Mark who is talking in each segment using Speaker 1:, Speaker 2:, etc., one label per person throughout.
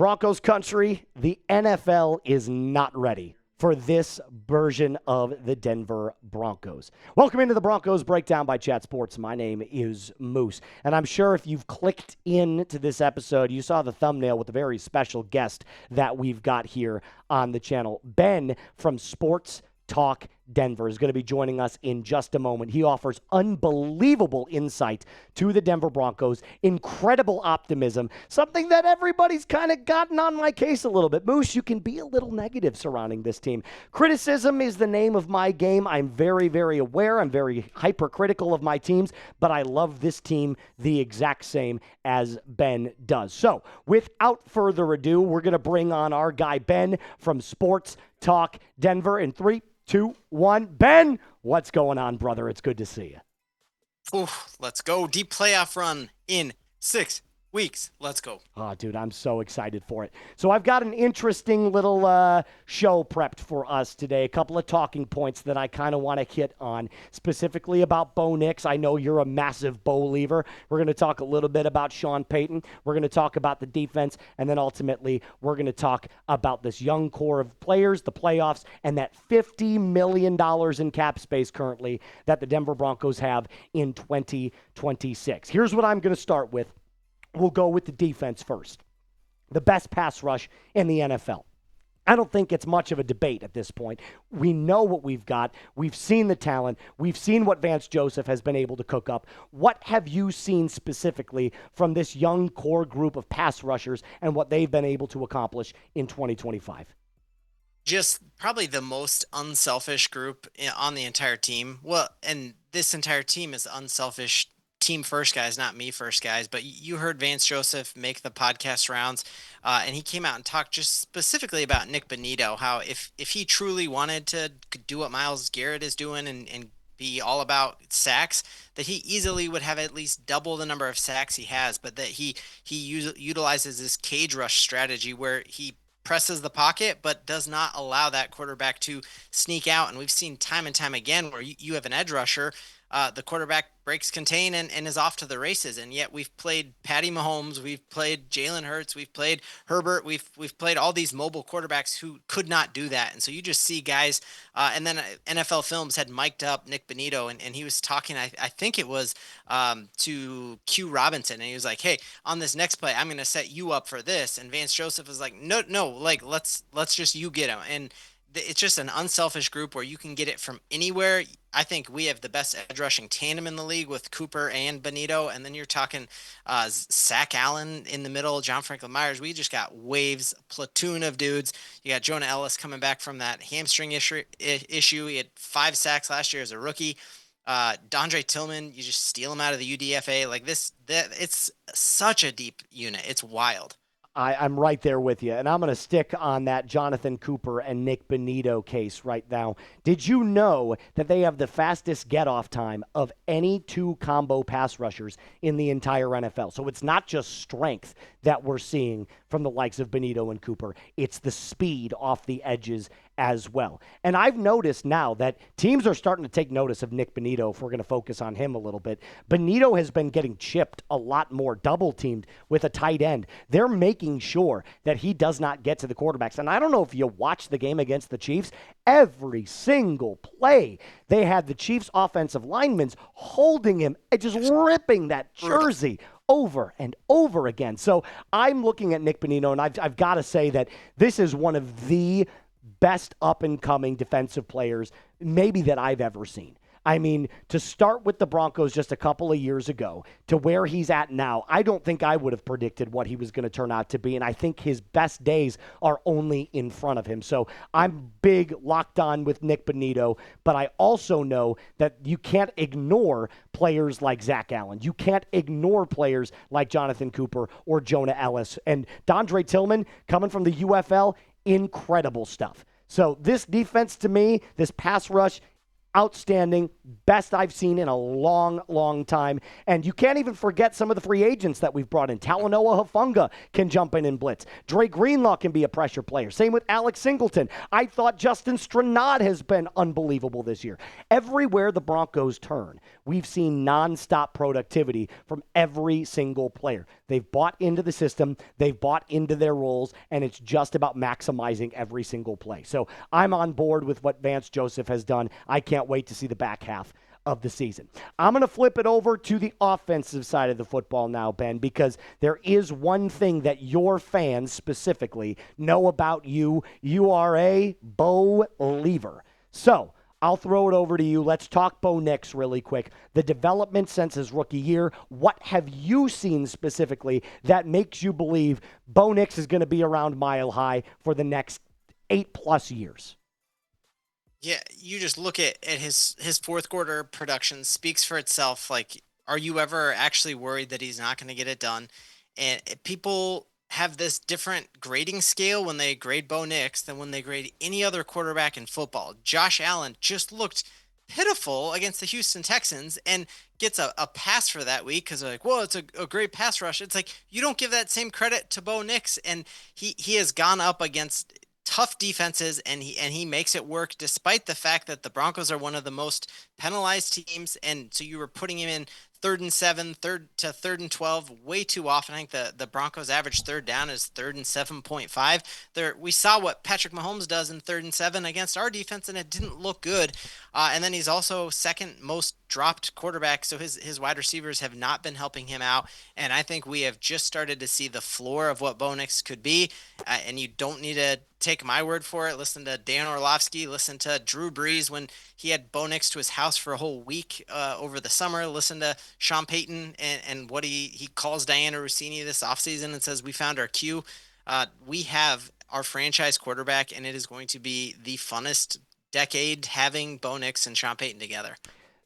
Speaker 1: Broncos country, the NFL is not ready for this version of the Denver Broncos. Welcome into the Broncos Breakdown by Chat Sports. My name is Moose, and I'm sure if you've clicked into this episode, you saw the thumbnail with a very special guest that we've got here on the channel. Ben from Sports Talk Denver is going to be joining us in just a moment. He offers unbelievable insight to the Denver Broncos, incredible optimism, something that everybody's kind of gotten on my case a little bit. Moose, you can be a little negative surrounding this team. Criticism is the name of my game. I'm very, very aware. I'm very hypercritical of my teams, but I love this team the exact same as Ben does. So, without further ado, we're going to bring on our guy Ben from Sports Talk Denver in 3, 2, 1. Ben, what's going on, brother? It's good to see you.
Speaker 2: Oof, let's go. Deep playoff run in 6 weeks. Let's go.
Speaker 1: Oh, dude, I'm so excited for it. So I've got an interesting little show prepped for us today. A couple of talking points that I kind of want to hit on, specifically about Bo Nix. I know you're a massive Bo-liever. We're going to talk a little bit about Sean Payton. We're going to talk about the defense. And then ultimately, we're going to talk about this young core of players, the playoffs, and that $50 million in cap space currently that the Denver Broncos have in 2026. Here's what I'm going to start with. We'll go with the defense first. The best pass rush in the NFL. I don't think it's much of a debate at this point. We know what we've got. We've seen the talent. We've seen what Vance Joseph has been able to cook up. What have you seen specifically from this young core group of pass rushers and what they've been able to accomplish in 2025?
Speaker 2: Just probably the most unselfish group on the entire team. Well, and this entire team is unselfish. Team first guys, not me first guys, but you heard Vance Joseph make the podcast rounds, and he came out and talked just specifically about Nik Bonitto, how if he truly wanted to do what Myles Garrett is doing and be all about sacks, that he easily would have at least double the number of sacks he has, but that he utilizes this cage rush strategy where he presses the pocket but does not allow that quarterback to sneak out. And we've seen time and time again where you have an edge rusher, the quarterback breaks contain and is off to the races. And yet we've played Patty Mahomes, we've played Jalen Hurts, we've played Herbert, we've played all these mobile quarterbacks who could not do that. And so you just see guys, and then NFL Films had mic'd up Nik Bonitto, and he was talking, I think it was to Q Robinson, and he was like, hey, on this next play, I'm going to set you up for this. And Vance Joseph was like, no, like let's just you get him. And it's just an unselfish group where you can get it from anywhere. I think we have the best edge rushing tandem in the league with Cooper and Bonitto. And then you're talking Zach Allen in the middle, John Franklin Meinerz. We just got waves, platoon of dudes. You got Jonah Ellis coming back from that hamstring issue. He had 5 sacks last year as a rookie. Dondre Tillman, you just steal him out of the UDFA. Like it's such a deep unit. It's wild.
Speaker 1: I'm right there with you, and I'm going to stick on that Jonathan Cooper and Nik Bonitto case right now. Did you know that they have the fastest get-off time of any 2 combo pass rushers in the entire NFL? So it's not just strength that we're seeing from the likes of Bonitto and Cooper. It's the speed off the edges as well. And I've noticed now that teams are starting to take notice of Nik Bonitto, if we're going to focus on him a little bit. Bonitto has been getting chipped a lot more, double-teamed with a tight end. They're making sure that he does not get to the quarterbacks. And I don't know if you watched the game against the Chiefs. Every single play, they had the Chiefs' offensive linemen holding him and just ripping that jersey over and over again. So I'm looking at Nik Bonitto, and I've got to say that this is one of the best up-and-coming defensive players maybe that I've ever seen. I mean, to start with the Broncos just a couple of years ago to where he's at now, I don't think I would have predicted what he was going to turn out to be, and I think his best days are only in front of him. So I'm big locked on with Nik Bonitto, but I also know that you can't ignore players like Zach Allen. You can't ignore players like Jonathan Cooper or Jonah Ellis. And Dondre Tillman, coming from the UFL, incredible stuff. So this defense to me, this pass rush, outstanding, best I've seen in a long, long time. And you can't even forget some of the free agents that we've brought in. Talanoa Hufanga can jump in and blitz. Dre Greenlaw can be a pressure player. Same with Alex Singleton. I thought Justin Stranad has been unbelievable this year. Everywhere the Broncos turn, we've seen nonstop productivity from every single player. They've bought into the system, they've bought into their roles, and it's just about maximizing every single play. So I'm on board with what Vance Joseph has done. I can't wait to see the back half of the season. I'm going to flip it over to the offensive side of the football now, Ben, because there is one thing that your fans specifically know about you. You are a Bo believer. So I'll throw it over to you. Let's talk Bo Nix really quick. The development since his rookie year. What have you seen specifically that makes you believe Bo Nix is going to be around Mile High for the next 8+ years?
Speaker 2: Yeah, you just look at his fourth quarter production speaks for itself. Like, are you ever actually worried that he's not going to get it done? And people have this different grading scale when they grade Bo Nix than when they grade any other quarterback in football. Josh Allen just looked pitiful against the Houston Texans and gets a pass for that week because they're like, well, it's a great pass rush. It's like you don't give that same credit to Bo Nix, and he has gone up against tough defenses, and he makes it work despite the fact that the Broncos are one of the most penalized teams. And so you were putting him in 3rd and 7, 3rd and 12 way too often. I think the Broncos average third down is 3rd and 7.5. We saw what Patrick Mahomes does in 3rd and 7 against our defense, and it didn't look good. And then he's also second most dropped quarterback, so his wide receivers have not been helping him out. And I think we have just started to see the floor of what Bo Nix could be. And you don't need to take my word for it. Listen to Dan Orlovsky. Listen to Drew Brees when he had Bo Nix to his house for a whole week over the summer. Listen to Sean Payton and what he calls Diana Rossini this offseason and says, we found our Q. We have our franchise quarterback, and it is going to be the funnest decade having Bo Nix and Sean Payton together.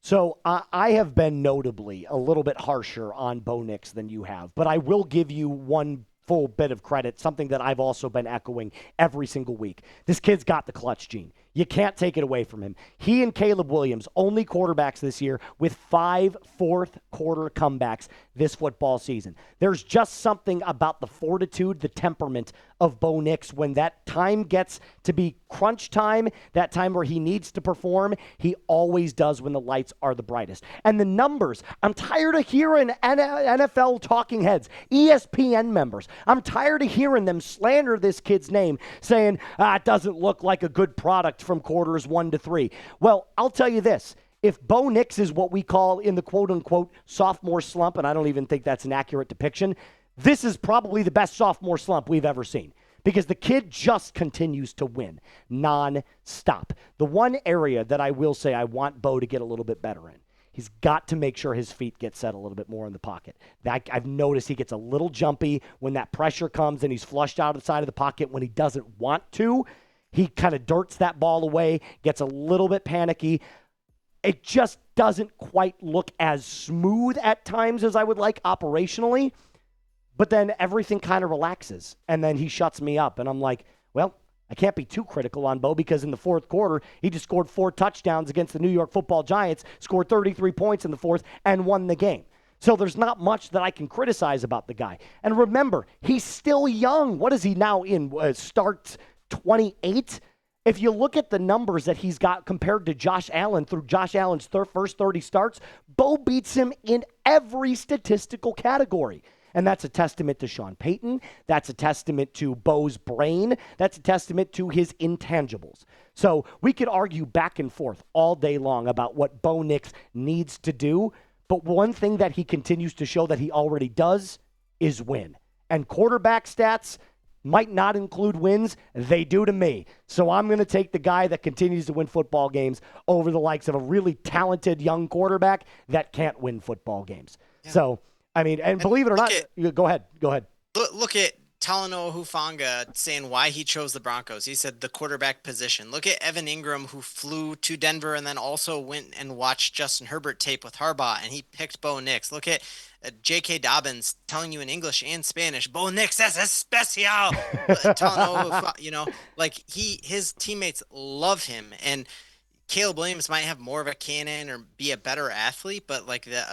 Speaker 1: So I have been notably a little bit harsher on Bo Nix than you have, but I will give you one full bit of credit, something that I've also been echoing every single week. This kid's got the clutch gene. You can't take it away from him. He and Caleb Williams, only quarterbacks this year with 5 fourth-quarter comebacks this football season. There's just something about the fortitude, the temperament of Bo Nix when that time gets to be crunch time, that time where he needs to perform, he always does when the lights are the brightest. And the numbers, I'm tired of hearing NFL talking heads, ESPN members. I'm tired of hearing them slander this kid's name, saying, it doesn't look like a good product from quarters 1 to 3. Well, I'll tell you this. If Bo Nix is what we call in the quote-unquote sophomore slump, and I don't even think that's an accurate depiction, this is probably the best sophomore slump we've ever seen because the kid just continues to win non-stop. The one area that I will say I want Bo to get a little bit better in, he's got to make sure his feet get set a little bit more in the pocket. I've noticed he gets a little jumpy when that pressure comes and he's flushed out of the side of the pocket when he doesn't want to. He kind of darts that ball away, gets a little bit panicky. It just doesn't quite look as smooth at times as I would like operationally. But then everything kind of relaxes, and then he shuts me up. And I'm like, well, I can't be too critical on Bo because in the fourth quarter, he just scored 4 touchdowns against the New York Football Giants, scored 33 points in the fourth, and won the game. So there's not much that I can criticize about the guy. And remember, he's still young. What is he now in? Starts 28? If you look at the numbers that he's got compared to Josh Allen through Josh Allen's first 30 starts, Bo beats him in every statistical category. And that's a testament to Sean Payton. That's a testament to Bo's brain. That's a testament to his intangibles. So we could argue back and forth all day long about what Bo Nix needs to do. But one thing that he continues to show that he already does is win. And quarterback stats might not include wins. They do to me. So I'm going to take the guy that continues to win football games over the likes of a really talented young quarterback that can't win football games. Yeah. So, I mean, and believe it or not, go ahead.
Speaker 2: Look at Talanoa Hufanga saying why he chose the Broncos. He said the quarterback position. Look at Evan Ingram, who flew to Denver and then also went and watched Justin Herbert tape with Harbaugh, and he picked Bo Nix. Look at J.K. Dobbins telling you in English and Spanish, Bo Nix es especial. Talanoa Hufanga, like his teammates love him, and Caleb Williams might have more of a cannon or be a better athlete, but like the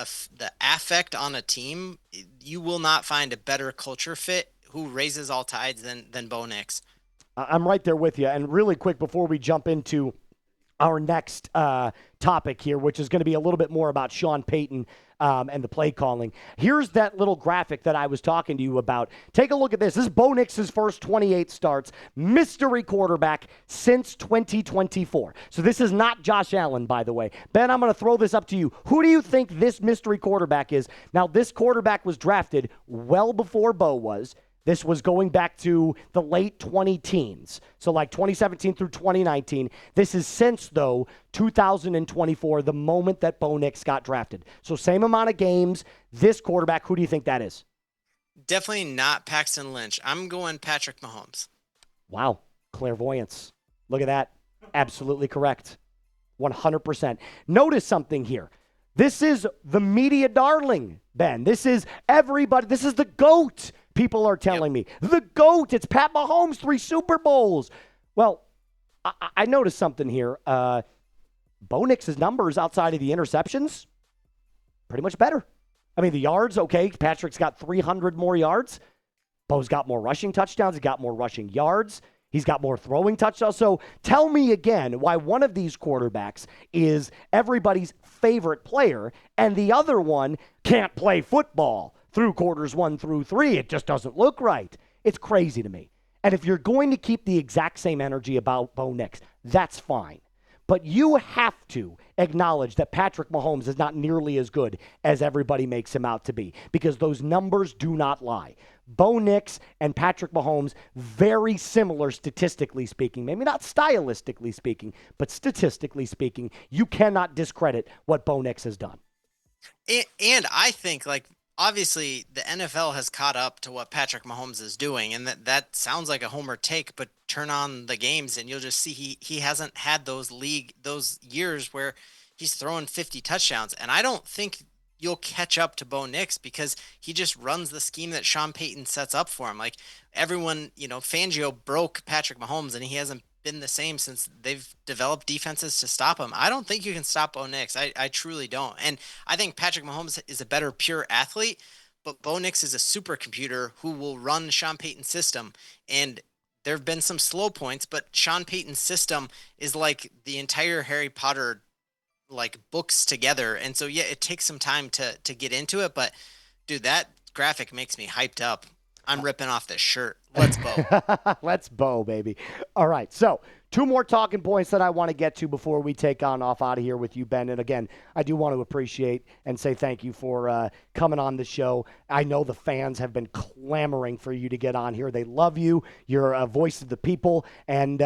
Speaker 2: affect on a team, you will not find a better culture fit who raises all tides than Bo Nix.
Speaker 1: I'm right there with you. And really quick, before we jump into our next topic here, which is going to be a little bit more about Sean Payton and the play calling. Here's that little graphic that I was talking to you about. Take a look at this. This is Bo Nix's first 28 starts, mystery quarterback since 2024. So this is not Josh Allen, by the way. Ben, I'm going to throw this up to you. Who do you think this mystery quarterback is? Now, this quarterback was drafted well before Bo was. This was going back to the late 2010s, so like 2017 through 2019. This is since, though, 2024, the moment that Bo Nix got drafted. So same amount of games. This quarterback, who do you think that is?
Speaker 2: Definitely not Paxton Lynch. I'm going Patrick Mahomes.
Speaker 1: Wow, clairvoyance. Look at that. Absolutely correct. 100%. Notice something here. This is the media darling, Ben. This is everybody. This is the GOAT. People are telling me. The GOAT. It's Pat Mahomes, 3 Super Bowls. Well, I noticed something here. Bo Nix's numbers outside of the interceptions, pretty much better. I mean, the yards, okay. Patrick's got 300 more yards. Bo's got more rushing touchdowns. He's got more rushing yards. He's got more throwing touchdowns. So tell me again why one of these quarterbacks is everybody's favorite player and the other one can't play football through quarters 1 through 3. It just doesn't look right. It's crazy to me. And if you're going to keep the exact same energy about Bo Nix, that's fine. But you have to acknowledge that Patrick Mahomes is not nearly as good as everybody makes him out to be, because those numbers do not lie. Bo Nix and Patrick Mahomes, very similar statistically speaking, maybe not stylistically speaking, but statistically speaking. You cannot discredit what Bo Nix has done.
Speaker 2: And I think, like, obviously the NFL has caught up to what Patrick Mahomes is doing, and that sounds like a homer take, but turn on the games and you'll just see he hasn't had those years where he's throwing 50 touchdowns. And I don't think you'll catch up to Bo Nix because he just runs the scheme that Sean Payton sets up for him. Like everyone, Fangio broke Patrick Mahomes and he hasn't been the same since they've developed defenses to stop him. I don't think you can stop Bo Nix. I truly don't. And I think Patrick Mahomes is a better pure athlete, but Bo Nix is a supercomputer who will run Sean Payton's system. And there have been some slow points, but Sean Payton's system is like the entire Harry Potter like books together. And so, yeah, it takes some time to get into it, but dude, that graphic makes me hyped up. I'm ripping off this shirt. Let's Bo.
Speaker 1: Let's Bo, baby. All right. So 2 more talking points that I want to get to before we take off out of here with you, Ben. And again, I do want to appreciate and say thank you for coming on the show. I know the fans have been clamoring for you to get on here. They love you. You're a voice of the people. And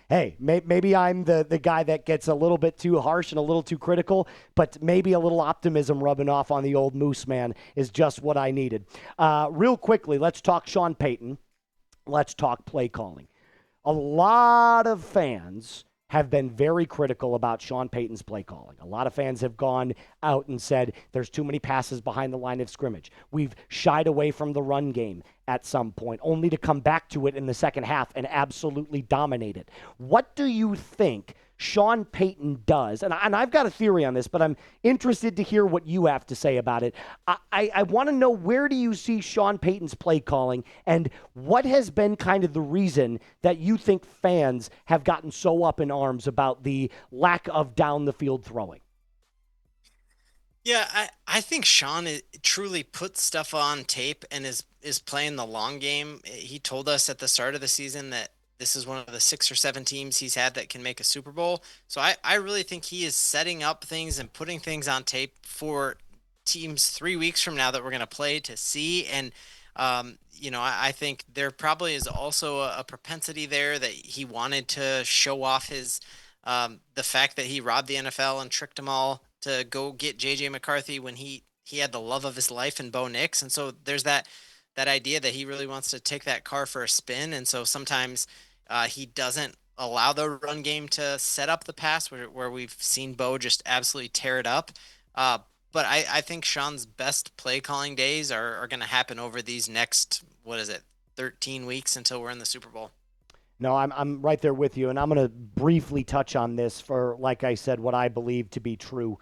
Speaker 1: hey, maybe I'm the guy that gets a little bit too harsh and a little too critical, but maybe a little optimism rubbing off on the old Moose Man is just what I needed. Real quickly, let's talk Sean Payton. Let's talk play calling. A lot of fans have been very critical about Sean Payton's play calling. A lot of fans have gone out and said there's too many passes behind the line of scrimmage. We've shied away from the run game at some point, only to come back to it in the second half and absolutely dominate it. What do you think Sean Payton does? And I've got a theory on this, but I'm interested to hear what you have to say about it. I want to know, where do you see Sean Payton's play calling, and what has been kind of the reason that you think fans have gotten so up in arms about the lack of down the field throwing?
Speaker 2: Yeah, I think Sean truly puts stuff on tape and is playing the long game. He told us at the start of the season that this is one of the 6 or 7 teams he's had that can make a Super Bowl. So I really think he is setting up things and putting things on tape for teams 3 weeks from now that we're going to play to see. And, I think there probably is also a propensity there that he wanted to show off his the fact that he robbed the NFL and tricked them all to go get J.J. McCarthy when he had the love of his life in Bo Nix. And so there's that idea that he really wants to take that car for a spin. And so sometimes he doesn't allow the run game to set up the pass where we've seen Bo just absolutely tear it up. But I think Sean's best play calling days are going to happen over these next, 13 weeks until we're in the Super Bowl.
Speaker 1: No, I'm right there with you, and I'm going to briefly touch on this for, like I said, what I believe to be true.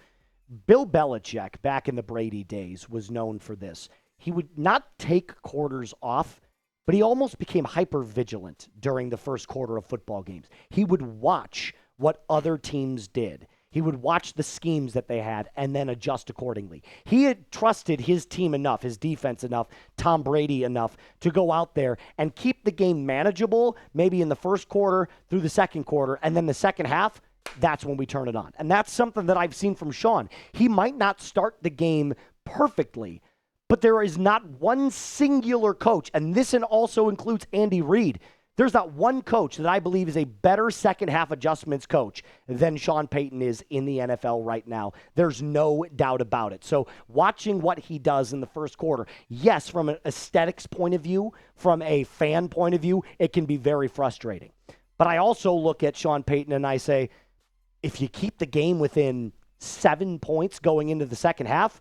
Speaker 1: Bill Belichick, back in the Brady days, was known for this. He would not take quarters off, but he almost became hyper vigilant during the first quarter of football games. He would watch what other teams did. He would watch the schemes that they had and then adjust accordingly. He had trusted his team enough, his defense enough, Tom Brady enough to go out there and keep the game manageable, maybe in the first quarter through the second quarter, and then the second half, that's when we turn it on. And that's something that I've seen from Sean. He might not start the game perfectly, but there is not one singular coach, and this also includes Andy Reid. There's not one coach that I believe is a better second half adjustments coach than Sean Payton is in the NFL right now. There's no doubt about it. So watching what he does in the first quarter, yes, from an aesthetics point of view, from a fan point of view, it can be very frustrating. But I also look at Sean Payton and I say, if you keep the game within 7 points going into the second half,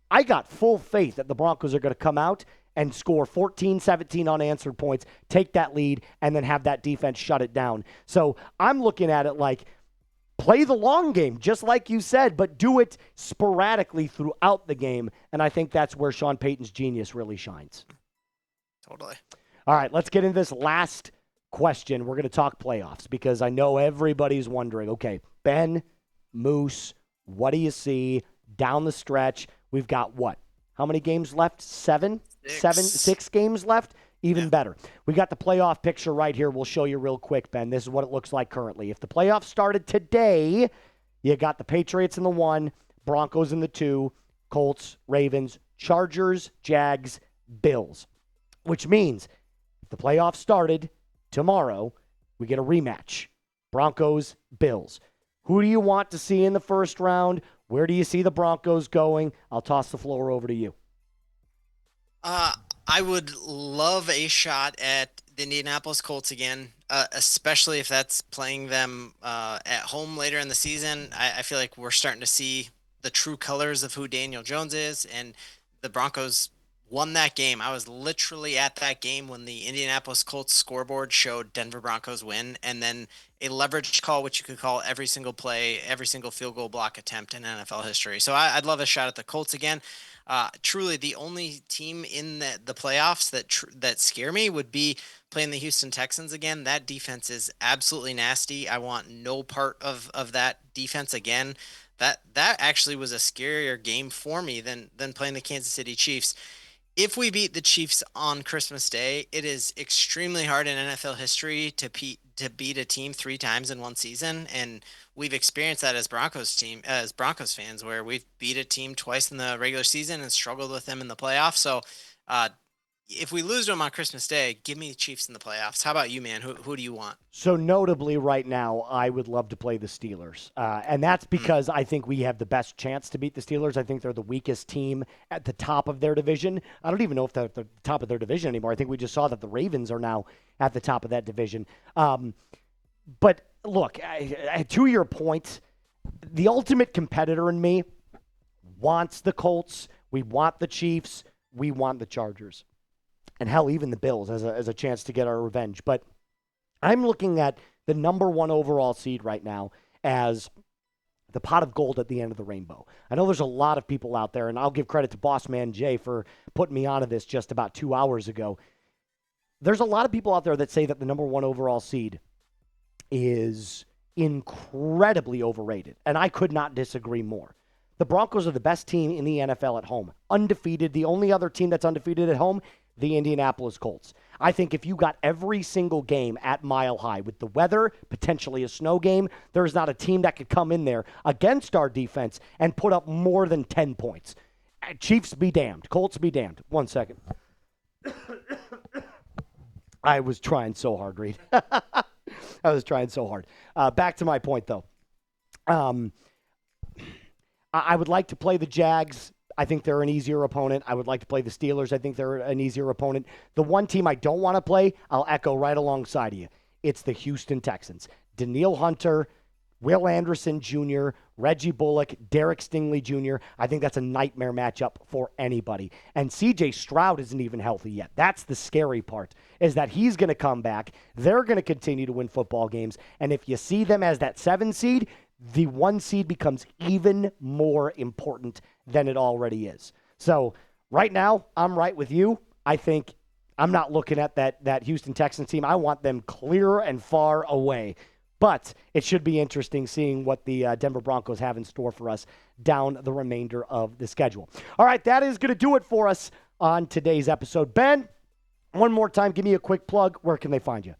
Speaker 1: I got full faith that the Broncos are going to come out and score 14, 17 unanswered points, take that lead, and then have that defense shut it down. So I'm looking at it like, play the long game, just like you said, but do it sporadically throughout the game. And I think that's where Sean Payton's genius really shines.
Speaker 2: Totally.
Speaker 1: All right, let's get into this last question. We're going to talk playoffs because I know everybody's wondering, okay, Ben, Moose, what do you see down the stretch? We've got what? How many games left? 6 games left? Even better. We got the playoff picture right here. We'll show you real quick, Ben. This is what it looks like currently. If the playoffs started today, you got the Patriots in the 1, Broncos in the 2, Colts, Ravens, Chargers, Jags, Bills. Which means if the playoffs started tomorrow, we get a rematch. Broncos, Bills. Who do you want to see in the first round? Where do you see the Broncos going? I'll toss the floor over to you.
Speaker 2: I would love a shot at the Indianapolis Colts again, especially if that's playing them at home later in the season. I feel like we're starting to see the true colors of who Daniel Jones is, and the Broncos won that game. I was literally at that game when the Indianapolis Colts scoreboard showed Denver Broncos win, and then a leverage call, which you could call every single play, every single field goal block attempt in NFL history. So I'd love a shot at the Colts again. Truly, the only team in the playoffs that scare me would be playing the Houston Texans again. That defense is absolutely nasty. I want no part of that defense again. That actually was a scarier game for me than playing the Kansas City Chiefs. If we beat the Chiefs on Christmas Day, it is extremely hard in NFL history to beat a team 3 times in one season, and we've experienced that as Broncos fans, where we've beat a team twice in the regular season and struggled with them in the playoffs. So, if we lose to them on Christmas Day, give me the Chiefs in the playoffs. How about you, man? Who do you want?
Speaker 1: So notably right now, I would love to play the Steelers. And that's because I think we have the best chance to beat the Steelers. I think they're the weakest team at the top of their division. I don't even know if they're at the top of their division anymore. I think we just saw that the Ravens are now at the top of that division. But look, to your point, the ultimate competitor in me wants the Colts. We want the Chiefs. We want the Chargers. And hell, even the Bills as a chance to get our revenge. But I'm looking at the number 1 overall seed right now as the pot of gold at the end of the rainbow. I know there's a lot of people out there, and I'll give credit to Boss Man Jay for putting me onto this just about 2 hours ago. There's a lot of people out there that say that the number 1 overall seed is incredibly overrated, and I could not disagree more. The Broncos are the best team in the NFL at home. Undefeated. The only other team that's undefeated at home, the Indianapolis Colts. I think if you got every single game at Mile High with the weather, potentially a snow game, there's not a team that could come in there against our defense and put up more than 10 points. Chiefs be damned. Colts be damned. 1 second. I was trying so hard, Reed. I was trying so hard. Back to my point, though. I would like to play the Jags. I think they're an easier opponent. I would like to play the Steelers. I think they're an easier opponent. The one team I don't want to play, I'll echo right alongside of you. It's the Houston Texans. Danielle Hunter, Will Anderson Jr., Reggie Bullock, Derek Stingley Jr. I think that's a nightmare matchup for anybody. And C.J. Stroud isn't even healthy yet. That's the scary part, is that he's going to come back. They're going to continue to win football games. And if you see them as that 7 seed, the 1 seed becomes even more important than it already is. So right now, I'm right with you. I think I'm not looking at that Houston Texans team. I want them clear and far away. But it should be interesting seeing what the Denver Broncos have in store for us down the remainder of the schedule. All right, that is going to do it for us on today's episode. Ben, one more time, give me a quick plug. Where can they find you?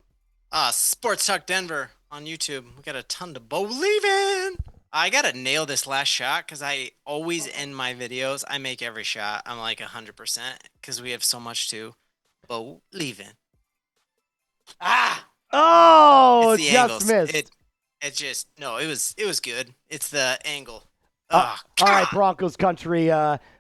Speaker 2: Sports Talk Denver on YouTube. We got a ton to believe in. I got to nail this last shot because I always end my videos. I make every shot. I'm like 100% because we have so much to believe in.
Speaker 1: Oh,
Speaker 2: it's the
Speaker 1: just
Speaker 2: angles.
Speaker 1: missed.
Speaker 2: It was good. It's the angle.
Speaker 1: All right, Broncos country.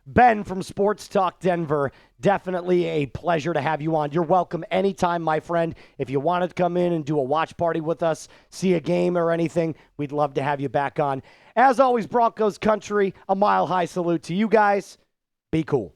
Speaker 1: Ben from Sports Talk Denver, definitely a pleasure to have you on. You're welcome anytime, my friend. If you wanted to come in and do a watch party with us, see a game or anything, we'd love to have you back on. As always, Broncos country, a mile-high salute to you guys. Be cool.